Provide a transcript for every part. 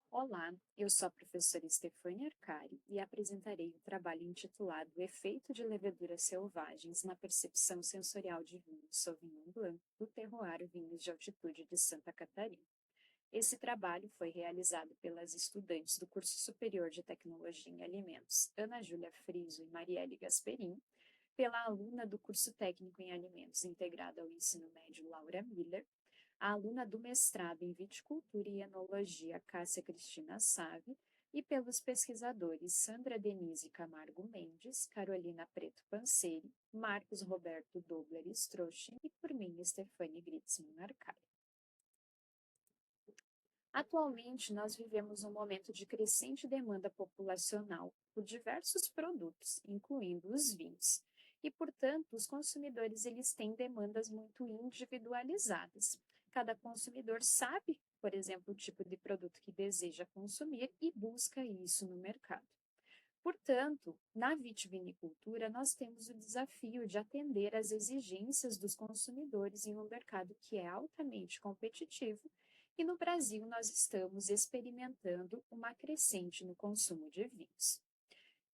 Olá, eu sou a professora Stefânia Arcari e apresentarei o trabalho intitulado O Efeito de Leveduras Selvagens na Percepção Sensorial de Vinhos Sauvignon Blanc do Terroir Vinhos de Altitude de Santa Catarina. Esse trabalho foi realizado pelas estudantes do Curso Superior de Tecnologia em Alimentos, Ana Júlia Friso e Marielle Gasperin, pela aluna do Curso Técnico em Alimentos integrado ao Ensino Médio, Laura Miller, a aluna do mestrado em Viticultura e Enologia, Cássia Cristina Save, e pelos pesquisadores Sandra Denise Camargo Mendes, Carolina Preto Panseri, Marcos Roberto Dobler Stroche e por mim, Stefane Gritzmann Arcari. Atualmente, nós vivemos um momento de crescente demanda populacional por diversos produtos, incluindo os vinhos. E, portanto, os consumidores eles têm demandas muito individualizadas. Cada consumidor sabe, por exemplo, o tipo de produto que deseja consumir e busca isso no mercado. Portanto, na vitivinicultura, nós temos o desafio de atender às exigências dos consumidores em um mercado que é altamente competitivo e no Brasil nós estamos experimentando uma crescente no consumo de vinhos.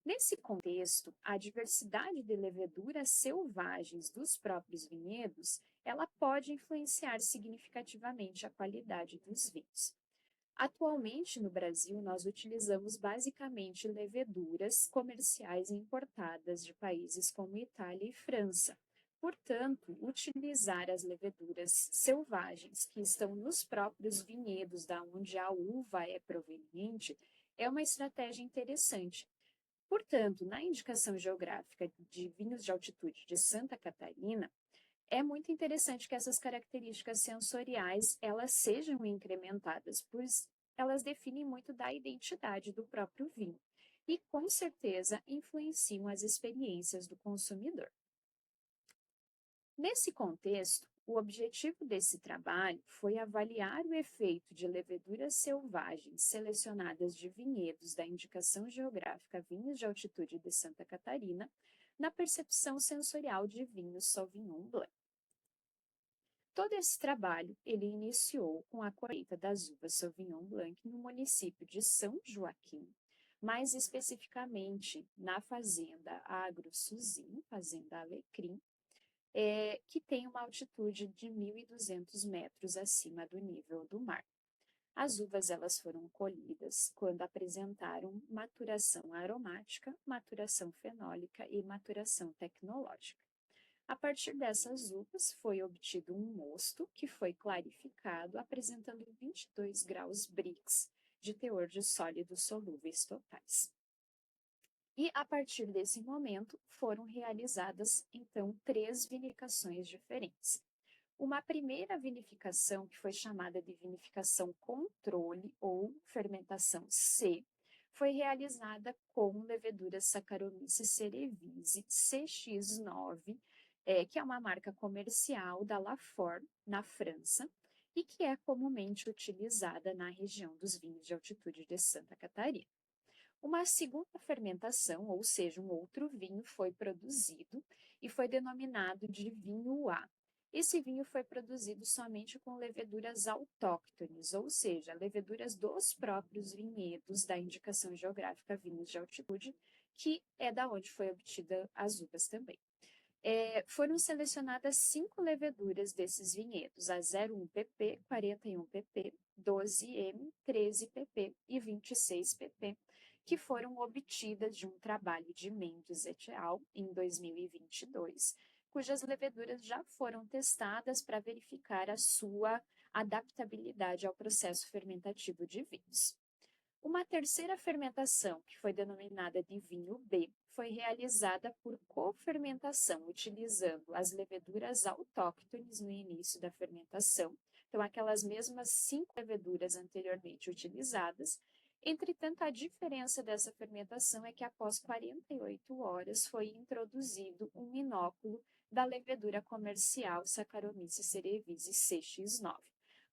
Nesse contexto, a diversidade de leveduras selvagens dos próprios vinhedos, ela pode influenciar significativamente a qualidade dos vinhos. Atualmente, no Brasil, nós utilizamos basicamente leveduras comerciais importadas de países como Itália e França. Portanto, utilizar as leveduras selvagens que estão nos próprios vinhedos da onde a uva é proveniente é uma estratégia interessante. Portanto, na indicação geográfica de vinhos de altitude de Santa Catarina, é muito interessante que essas características sensoriais elas sejam incrementadas, pois elas definem muito da identidade do próprio vinho e, com certeza, influenciam as experiências do consumidor. Nesse contexto, o objetivo desse trabalho foi avaliar o efeito de leveduras selvagens selecionadas de vinhedos da indicação geográfica Vinhos de Altitude de Santa Catarina na percepção sensorial de vinhos Sauvignon Blanc. Todo esse trabalho ele iniciou com a colheita das uvas Sauvignon Blanc no município de São Joaquim, mais especificamente na fazenda Agro Suzin, fazenda Alecrim, que tem uma altitude de 1.200 metros acima do nível do mar. As uvas elas foram colhidas quando apresentaram maturação aromática, maturação fenólica e maturação tecnológica. A partir dessas uvas foi obtido um mosto que foi clarificado, apresentando 22 graus Brix de teor de sólidos solúveis totais. E a partir desse momento foram realizadas então 3 vinificações diferentes. Uma primeira vinificação, que foi chamada de vinificação controle ou fermentação C, foi realizada com leveduras Saccharomyces cerevisiae CX9, que é uma marca comercial da Lafort, na França, e que é comumente utilizada na região dos vinhos de altitude de Santa Catarina. Uma segunda fermentação, ou seja, um outro vinho, foi produzido e foi denominado de vinho A. Esse vinho foi produzido somente com leveduras autóctones, ou seja, leveduras dos próprios vinhedos da indicação geográfica vinhos de altitude, que é da onde foi obtida as uvas também. Foram selecionadas 5 leveduras desses vinhedos, a 01pp, 41pp, 12M, 13pp e 26pp, que foram obtidas de um trabalho de Mendes et al. Em 2022, cujas leveduras já foram testadas para verificar a sua adaptabilidade ao processo fermentativo de vinhos. Uma terceira fermentação, que foi denominada de vinho B, foi realizada por cofermentação, utilizando as leveduras autóctones no início da fermentação, então aquelas mesmas 5 leveduras anteriormente utilizadas. Entretanto, a diferença dessa fermentação é que após 48 horas foi introduzido um inóculo da levedura comercial Saccharomyces cerevisiae CX9.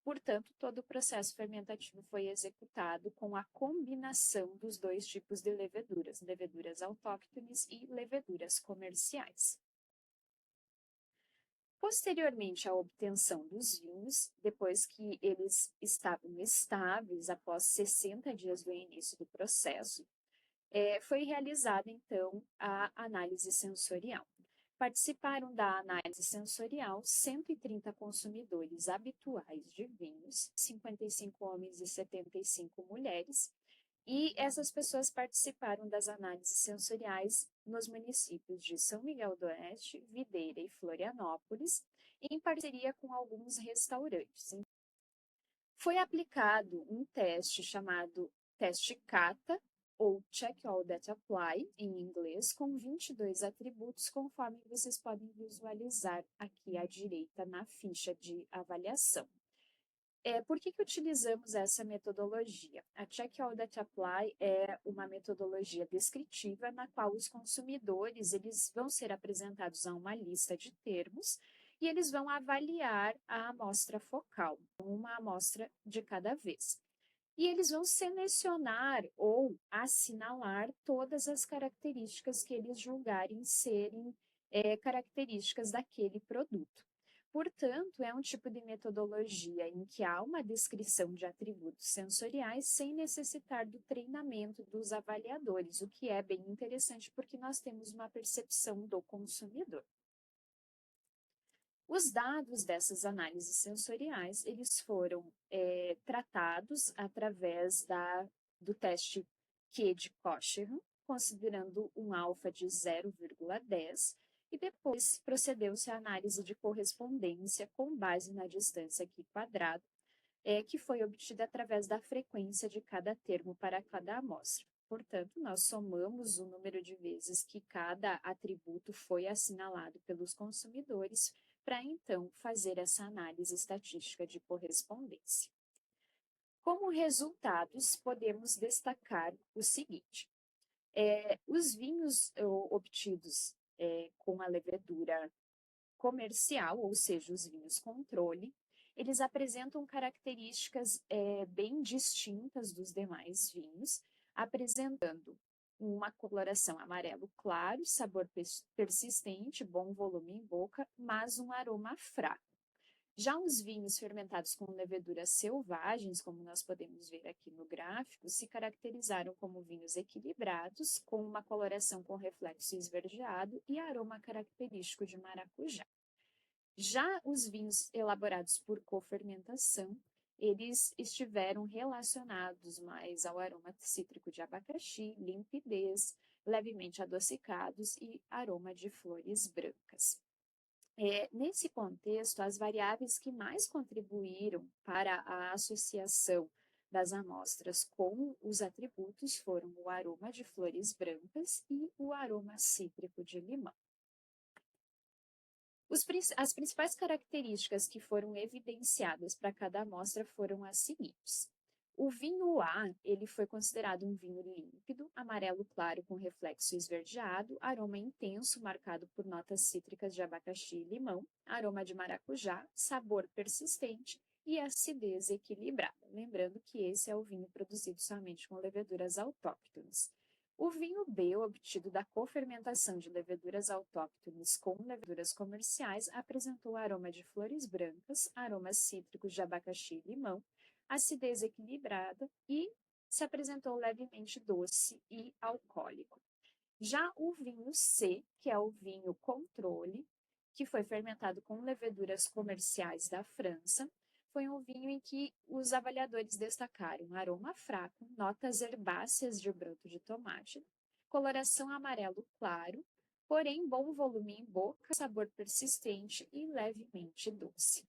Portanto, todo o processo fermentativo foi executado com a combinação dos dois tipos de leveduras, leveduras autóctones e leveduras comerciais. Posteriormente à obtenção dos vinhos, depois que eles estavam estáveis após 60 dias do início do processo, foi realizada, então, a análise sensorial. Participaram da análise sensorial 130 consumidores habituais de vinhos, 55 homens e 75 mulheres, e essas pessoas participaram das análises sensoriais nos municípios de São Miguel do Oeste, Videira e Florianópolis, em parceria com alguns restaurantes. Foi aplicado um teste chamado teste CATA, ou Check All That Apply, em inglês, com 22 atributos, conforme vocês podem visualizar aqui à direita na ficha de avaliação. Por que utilizamos essa metodologia? A Check All That Apply é uma metodologia descritiva na qual os consumidores eles vão ser apresentados a uma lista de termos e eles vão avaliar a amostra focal, uma amostra de cada vez. E eles vão selecionar ou assinalar todas as características que eles julgarem serem características daquele produto. Portanto, é um tipo de metodologia em que há uma descrição de atributos sensoriais sem necessitar do treinamento dos avaliadores, o que é bem interessante porque nós temos uma percepção do consumidor. Os dados dessas análises sensoriais, eles foram tratados através do teste Q de Cochran, considerando um alfa de 0,10, e depois procedeu-se à análise de correspondência com base na distância aqui quadrada, que foi obtida através da frequência de cada termo para cada amostra. Portanto, nós somamos o número de vezes que cada atributo foi assinalado pelos consumidores para então fazer essa análise estatística de correspondência. Como resultados, podemos destacar o seguinte: os vinhos obtidos com a levedura comercial, ou seja, os vinhos controle, eles apresentam características bem distintas dos demais vinhos, apresentando uma coloração amarelo claro, sabor persistente, bom volume em boca, mas um aroma fraco. Já os vinhos fermentados com leveduras selvagens, como nós podemos ver aqui no gráfico, se caracterizaram como vinhos equilibrados, com uma coloração com reflexo esverdeado e aroma característico de maracujá. Já os vinhos elaborados por cofermentação, eles estiveram relacionados mais ao aroma cítrico de abacaxi, limpidez, levemente adocicados e aroma de flores brancas. Nesse contexto, as variáveis que mais contribuíram para a associação das amostras com os atributos foram o aroma de flores brancas e o aroma cítrico de limão. As principais características que foram evidenciadas para cada amostra foram as seguintes. O vinho A, ele foi considerado um vinho límpido, amarelo claro com reflexo esverdeado, aroma intenso marcado por notas cítricas de abacaxi e limão, aroma de maracujá, sabor persistente e acidez equilibrada. Lembrando que esse é o vinho produzido somente com leveduras autóctones. O vinho B, obtido da cofermentação de leveduras autóctones com leveduras comerciais, apresentou aroma de flores brancas, aromas cítricos de abacaxi e limão, acidez equilibrada e se apresentou levemente doce e alcoólico. Já o vinho C, que é o vinho controle, que foi fermentado com leveduras comerciais da França, foi um vinho em que os avaliadores destacaram aroma fraco, notas herbáceas de broto de tomate, coloração amarelo claro, porém bom volume em boca, sabor persistente e levemente doce.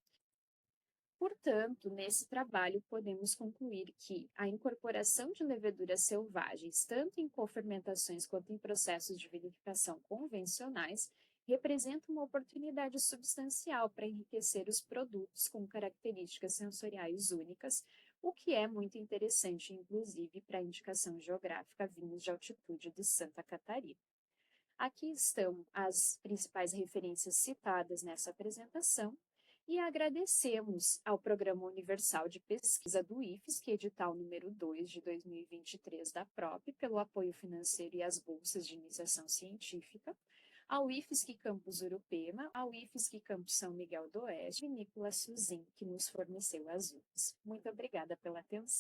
Portanto, nesse trabalho, podemos concluir que a incorporação de leveduras selvagens, tanto em cofermentações quanto em processos de vinificação convencionais, representa uma oportunidade substancial para enriquecer os produtos com características sensoriais únicas, o que é muito interessante, inclusive, para a indicação geográfica vinhos de altitude de Santa Catarina. Aqui estão as principais referências citadas nessa apresentação, e agradecemos ao Programa Universal de Pesquisa do IFES, que é edital número 2 de 2023 da PROP, pelo apoio financeiro e as bolsas de iniciação científica, ao IFSC Campus Urupema, ao IFSC Campus São Miguel do Oeste, Vinícola Suzin, que nos forneceu as uvas. Muito obrigada pela atenção.